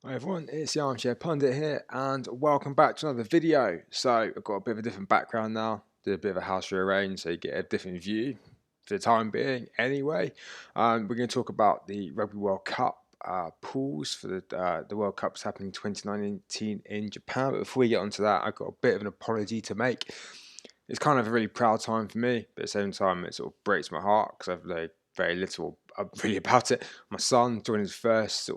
Hi everyone, it's the Armchair Pundit here, and welcome back to another video. So I've got a bit of a different background now, did a bit of a house rearrange so you get a different view for the time being anyway. We're going to talk about the Rugby World Cup pools for the World Cup's happening 2019 in Japan. But before we get onto that, I've got a bit of an apology to make. It's kind of a really proud time for me, but at the same time it sort of breaks my heart because I've played very little really about it. My son joined his first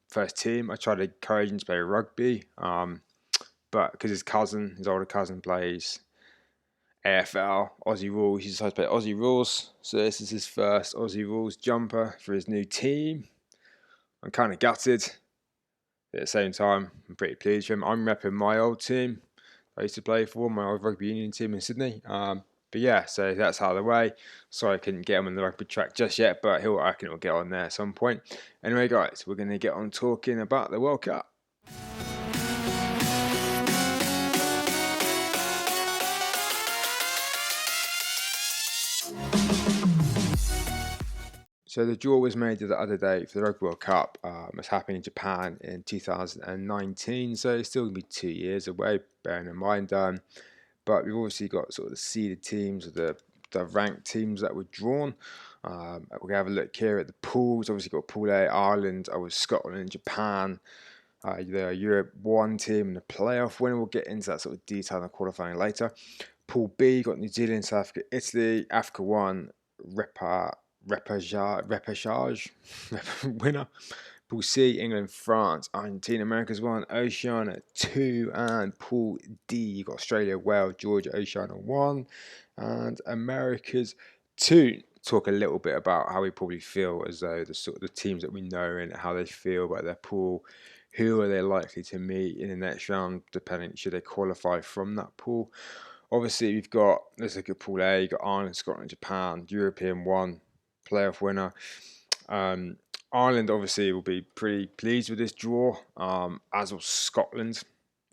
first team. I tried to encourage him to play rugby, but because his older cousin, plays AFL Aussie rules, he decided to play Aussie rules. So this is his first Aussie rules jumper for his new team. I'm kind of gutted, but at the same time, I'm pretty pleased with him. I'm repping my old team I used to play for, my old rugby union team in Sydney. But yeah, so that's out of the way. Sorry I couldn't get him on the rugby track just yet, but I reckon he'll get on there at some point. Anyway, guys, we're going to get on talking about the World Cup. So the draw was made the other day for the Rugby World Cup. It's happening in Japan in 2019, so it's still going to be 2 years away, bearing in mind. But we've obviously got sort of the seeded teams, or the ranked teams that were drawn. We're going to have a look here at the pools. Obviously got Pool A, Ireland, Scotland and Japan. The Europe 1 team and the playoff winner. We'll get into that sort of detail in the qualifying later. Pool B, got New Zealand, South Africa, Italy. Africa 1, repechage winner. Pool C, England, France, Argentina, America's 1, Oceania 2, and Pool D, you got Australia, Wales, Georgia, Oceania 1, and America's 2. Talk a little bit about how we probably feel as though the teams that we know and how they feel about their pool. Who are they likely to meet in the next round, depending should they qualify from that pool? Obviously, let's look at Pool A. You've got Ireland, Scotland, Japan, European 1, playoff winner. Ireland obviously will be pretty pleased with this draw, as will Scotland.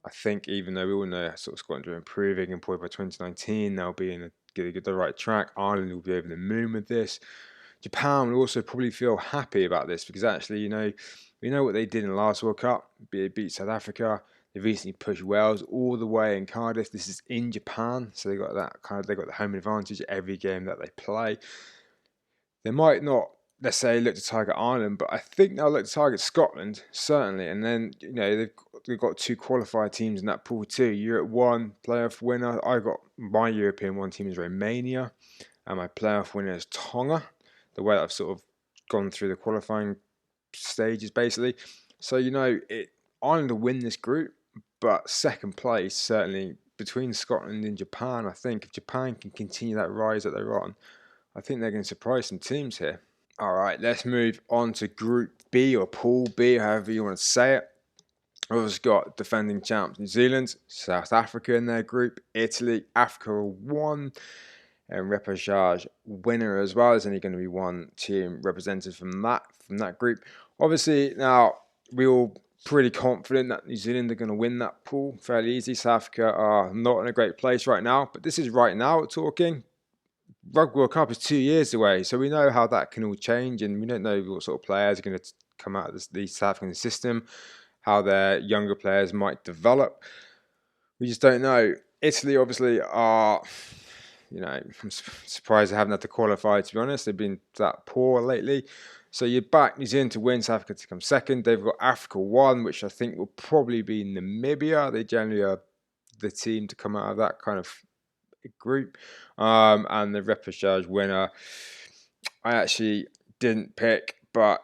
I think even though we all know sort of Scotland are improving and probably by 2019 they'll be in the right track, Ireland will be over the moon with this. Japan will also probably feel happy about this because actually, we know what they did in the last World Cup. They beat South Africa. They recently pushed Wales all the way in Cardiff. This is in Japan, so they got the home advantage every game that they play. They might not, let's say, look to target Ireland, but I think they'll look to target Scotland, certainly. And then, they've got 2 qualified teams in that pool too. Europe 1, playoff winner. I got my European 1 team is Romania, and my playoff winner is Tonga. The way that I've sort of gone through the qualifying stages, basically. So, Ireland will win this group, but second place, certainly, between Scotland and Japan. I think if Japan can continue that rise that they're on, I think they're going to surprise some teams here. All right, let's move on to Group B, or Pool B, however you want to say it. We've also got defending champs New Zealand, South Africa in their group, Italy, Africa 1, and repechage winner as well. There's only going to be 1 team represented from that group. Obviously, now we're all pretty confident that New Zealand are going to win that pool fairly easy. South Africa are not in a great place right now, but this is right now we're talking. Rugby World Cup is 2 years away, so we know how that can all change, and we don't know what sort of players are going to come out of the South African system, how their younger players might develop. We just don't know. Italy obviously are, I'm surprised they haven't had to qualify, to be honest. They've been that poor lately. So you're back New Zealand to win, South Africa to come second. They've got Africa 1, which I think will probably be Namibia. They generally are the team to come out of that kind of group. And the repechage winner, I actually didn't pick, but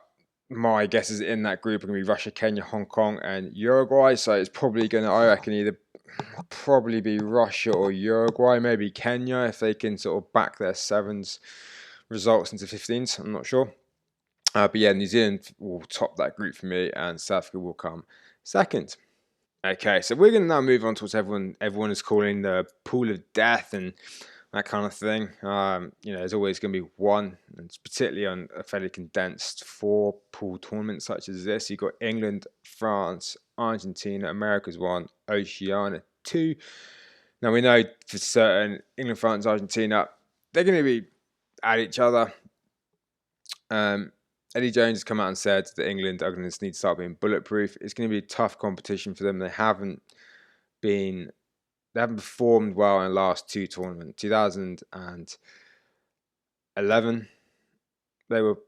my guesses in that group are going to be Russia, Kenya, Hong Kong, and Uruguay. So it's probably going to, I reckon, either probably be Russia or Uruguay, maybe Kenya if they can sort of back their 7s results into 15s. I'm not sure. But yeah, New Zealand will top that group for me, and South Africa will come second. Okay, so we're going to now move on to what everyone is calling the pool of death and that kind of thing. There's always going to be one, and it's particularly on a fairly condensed 4 pool tournament such as this. You've got England, France, Argentina, America's 1, Oceania 2. Now we know for certain England, France, Argentina, they're going to be at each other. Eddie Jones has come out and said that England are going to need to start being bulletproof. It's going to be a tough competition for them. They haven't performed well in the last two tournaments. 2011, they were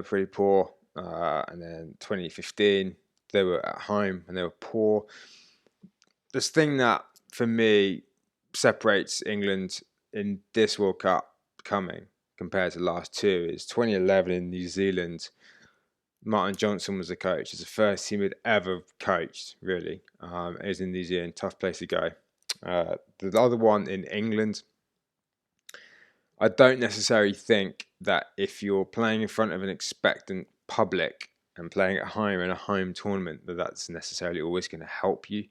pretty poor, and then 2015 they were at home and they were poor. This thing that for me separates England in this World Cup coming compared to the last two is 2011 in New Zealand. Martin Johnson was the coach. It's the first team he'd ever coached, really. It was in New Zealand, tough place to go. The other one in England, I don't necessarily think that if you're playing in front of an expectant public and playing at home in a home tournament, that that's necessarily always going to help you.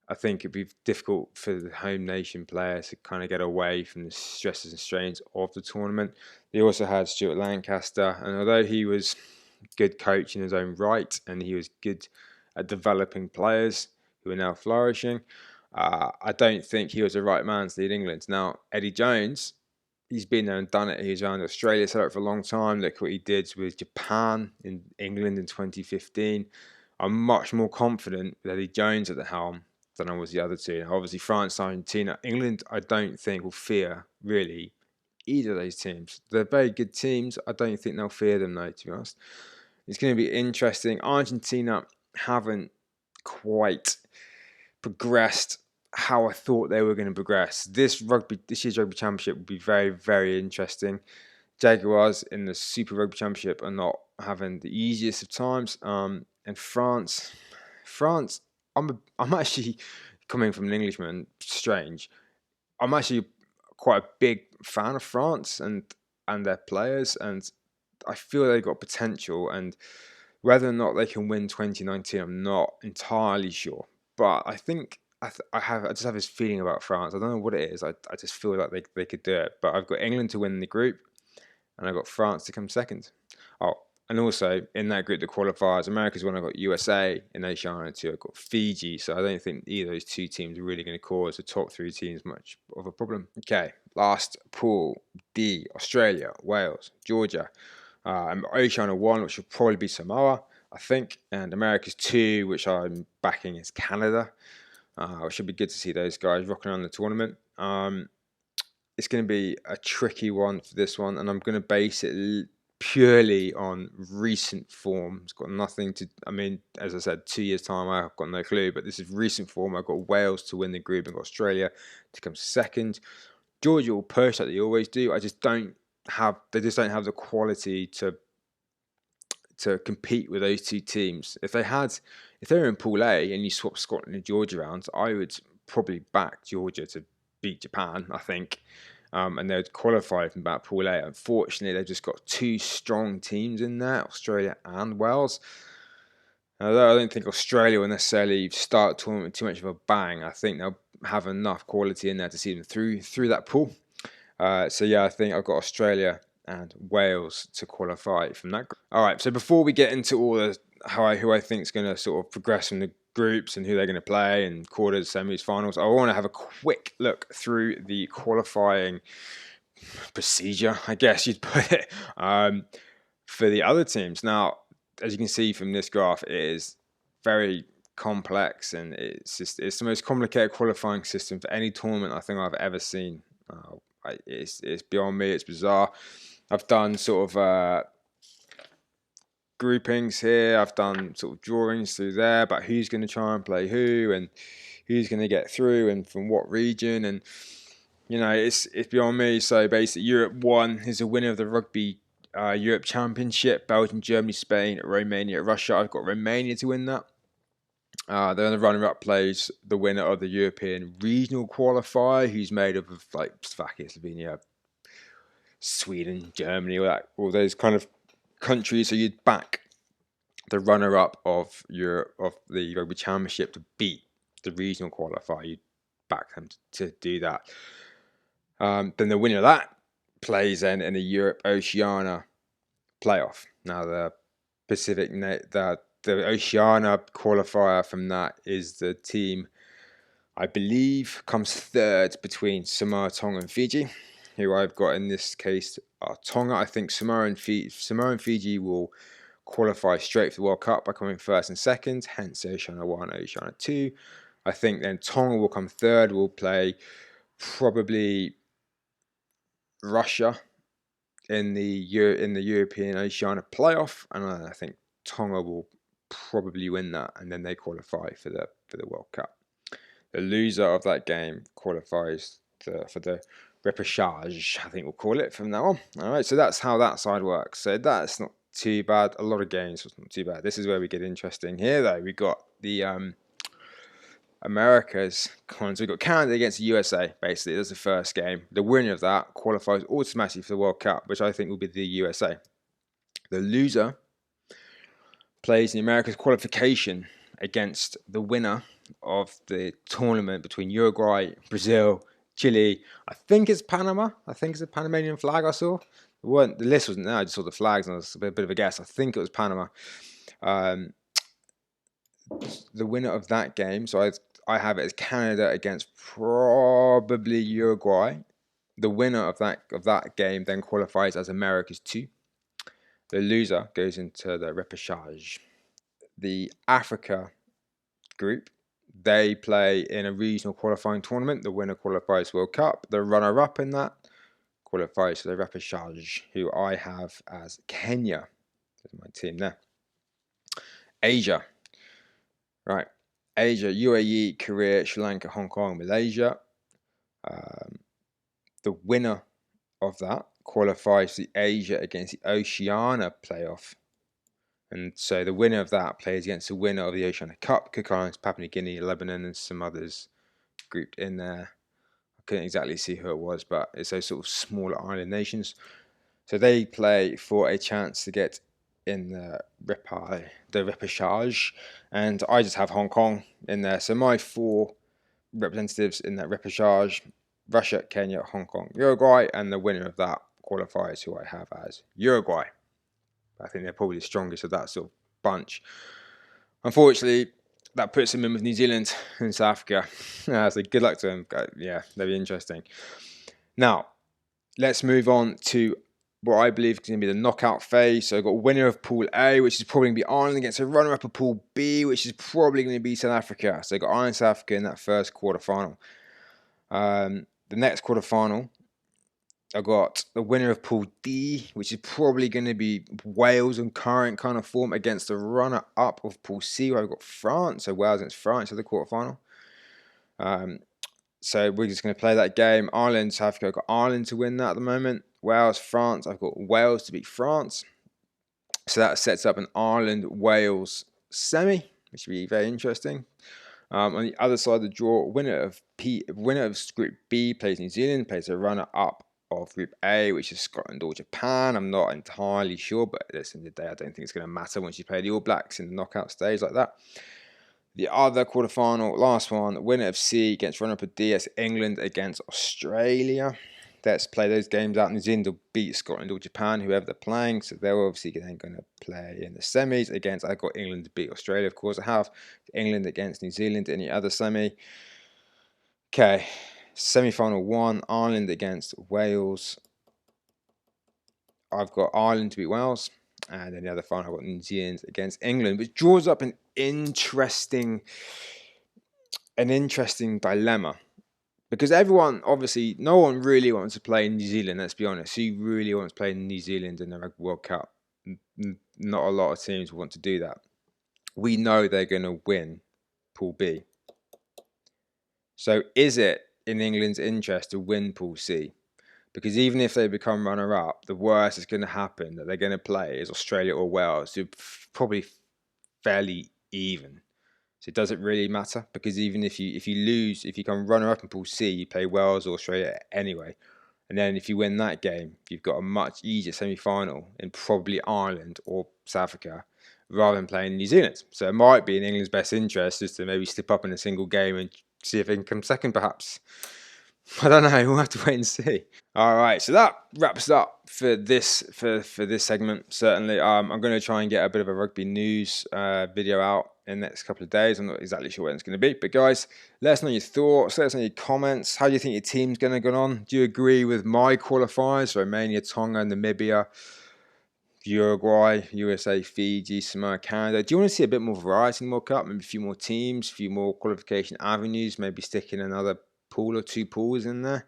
I think it'd be difficult for the home nation players to kind of get away from the stresses and strains of the tournament. They also had Stuart Lancaster, and although he was a good coach in his own right and he was good at developing players who are now flourishing, I don't think he was the right man to lead England. Now, Eddie Jones, he's been there and done it. He's around Australia, set up for a long time. Look what he did with Japan in England in 2015. I'm much more confident with Eddie Jones at the helm than I was the other two. Now, obviously, France, Argentina, England, I don't think will fear really either of those teams. They're very good teams. I don't think they'll fear them, though, to be honest. It's going to be interesting. Argentina haven't quite progressed how I thought they were going to progress. This year's Rugby Championship will be very, very interesting. Jaguars in the Super Rugby Championship are not having the easiest of times. And France, I'm actually coming from an Englishman. Strange. I'm actually quite a big fan of France and their players, and I feel they've got potential. And whether or not they can win 2019, I'm not entirely sure. But I think I just have this feeling about France. I don't know what it is. I just feel like they could do it. But I've got England to win the group, and I've got France to come second. Oh, and also in that group, the qualifiers, America's one. I've got USA in Oceania too. I've got Fiji. So I don't think either of those two teams are really going to cause the top three teams much of a problem. Okay, last pool D: Australia, Wales, Georgia. Oceania 1, which will probably be Samoa, I think, and America's 2, which I'm backing, is Canada. It should be good to see those guys rocking around the tournament. It's going to be a tricky one for this one, and I'm going to base it purely on recent form. It's got nothing to, I mean, as I said, 2 years' time, I've got no clue, but this is recent form. I've got Wales to win the group, I've got Australia to come second. Georgia will push like they always do. They just don't have the quality to compete with those two teams. If they were in Pool A and you swap Scotland and Georgia around, I would probably back Georgia to beat Japan, I think, and they would qualify from that Pool A. Unfortunately, they've just got two strong teams in there, Australia and Wales. Although I don't think Australia will necessarily start the tournament with too much of a bang, I think they'll have enough quality in there to see them through that pool. So yeah, I think I've got Australia and Wales to qualify from that group. All right, so before we get into all the who I think is going to sort of progress from the groups and who they're going to play and quarters, semis, finals, I want to have a quick look through the qualifying procedure, I guess you'd put it, for the other teams. Now, as you can see from this graph, it is very complex, and it's the most complicated qualifying system for any tournament I think I've ever seen. It's beyond me. It's bizarre. I've done sort of groupings here. I've done sort of drawings through there about who's going to try and play who and who's going to get through and from what region. And you know, it's beyond me. So basically, Europe 1 is the winner of the Rugby Europe Championship. Belgium, Germany, Spain, Romania, Russia. I've got Romania to win that. Then the runner-up plays the winner of the European Regional Qualifier, who's made up of like Slovakia, Slovenia, Sweden, Germany, all those kind of countries. So you'd back the runner-up of the Rugby Championship to beat the Regional Qualifier. You'd back them to do that. Then the winner of that plays then in the Europe Oceania playoff. Now the the Oceania qualifier from that is the team, I believe, comes third between Samoa, Tonga and Fiji. who I've got in this case are Tonga. I think Samoa and Fiji will qualify straight for the World Cup by coming first and second, hence Oceania 1, Oceania 2. I think then Tonga will come third. We'll play probably Russia in the European Oceania playoff, and I think Tonga will probably win that, and then they qualify for the World Cup. The loser of that game qualifies for the repechage, I think we'll call it from now on. All right, so that's how that side works. So that's not too bad. A lot of games was not too bad. This is where we get interesting. Here, though, we got the Americas. So we've got Canada against the USA, basically. That's the first game. The winner of that qualifies automatically for the World Cup, which I think will be the USA. The loser plays in the Americas qualification against the winner of the tournament between Uruguay, Brazil, Chile. I think it's Panama. I think it's a Panamanian flag I saw. The list wasn't there. I just saw the flags and it was a bit of a guess. I think it was Panama. The winner of that game, so I have it as Canada against probably Uruguay. The winner of that game then qualifies as America's 2. The loser goes into the repechage. The Africa group, they play in a regional qualifying tournament. The winner qualifies World Cup. The runner-up in that qualifies for the repechage, who I have as Kenya. That's my team there. Asia. Right. Asia, UAE, Korea, Sri Lanka, Hong Kong, Malaysia. The winner of that qualifies the Asia against the Oceania playoff. And so the winner of that plays against the winner of the Oceania Cup, Cook Islands, Papua New Guinea, Lebanon, and some others grouped in there. I couldn't exactly see who it was, but it's those sort of smaller island nations. So they play for a chance to get in the repechage, and I just have Hong Kong in there. So my 4 representatives in that repechage: Russia, Kenya, Hong Kong, Uruguay, and the winner of that qualifies, who I have as Uruguay. I think they're probably the strongest of that sort of bunch. Unfortunately, that puts them in with New Zealand and South Africa. So good luck to them. Yeah, they'll be interesting. Now, let's move on to what I believe is going to be the knockout phase. So I've got a winner of Pool A, which is probably going to be Ireland, against a runner-up of Pool B, which is probably going to be South Africa. So I've got Ireland, South Africa in that first quarterfinal. The next quarterfinal, I've got the winner of Pool D, which is probably going to be Wales in current kind of form, against the runner-up of Pool C, where I've got France. So Wales against France in the quarterfinal. So we're just going to play that game. Ireland, South Africa, I've got Ireland to win that at the moment. Wales, France, I've got Wales to beat France. So that sets up an Ireland-Wales semi, which will be very interesting. On the other side of the draw, winner of Group B plays New Zealand, plays a runner-up of Group A, which is Scotland or Japan. I'm not entirely sure, but at the end of the day, I don't think it's going to matter once you play the All Blacks in the knockout stage like that. The other quarterfinal, last one, winner of C against runner-up of D. That's England against Australia. Let's play those games out. New Zealand will beat Scotland or Japan, whoever they're playing. So they're obviously then going to play in the semis against. I've got England to beat Australia, of course. I have England against New Zealand in the other semi. Okay, semi-final 1, Ireland against Wales. I've got Ireland to beat Wales. And then the other final, I've got New Zealand against England, which draws up an interesting dilemma. Because everyone, obviously, no one really wants to play in New Zealand, let's be honest. Who really wants to play in New Zealand in the Rugby World Cup? Not a lot of teams want to do that. We know they're going to win Pool B. So is it in England's interest to win Pool C? Because even if they become runner-up, the worst that's going to happen that they're going to play is Australia or Wales. So probably fairly even. So it doesn't really matter, because even if you lose, if you come runner-up in Pool C, you play Wales or Australia anyway. And then if you win that game, you've got a much easier semi-final in probably Ireland or South Africa, rather than playing New Zealand. So it might be in England's best interest just to maybe slip up in a single game and see if they can come second, perhaps. I don't know. We'll have to wait and see. All right, so that wraps up for this segment. Certainly, I'm going to try and get a bit of a rugby news video out in the next couple of days. I'm not exactly sure when it's going to be. But guys, let us know your thoughts. Let us know your comments. How do you think your team's going to go on? Do you agree with my qualifiers? Romania, Tonga, Namibia, Uruguay, USA, Fiji, Samoa, Canada. Do you want to see a bit more variety in the World Cup? Maybe a few more teams, a few more qualification avenues, maybe sticking another pool or 2 pools in there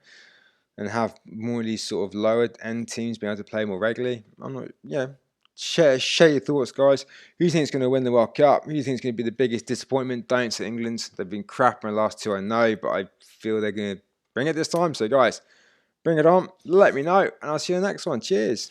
and have more of these sort of lower end teams being able to play more regularly? I'm not, share your thoughts, guys. Who do you think is going to win the World Cup? Who do you think is going to be the biggest disappointment? Don't say England. They've been crap in the last 2, I know, but I feel they're going to bring it this time. So guys, bring it on. Let me know, and I'll see you in the next one. Cheers.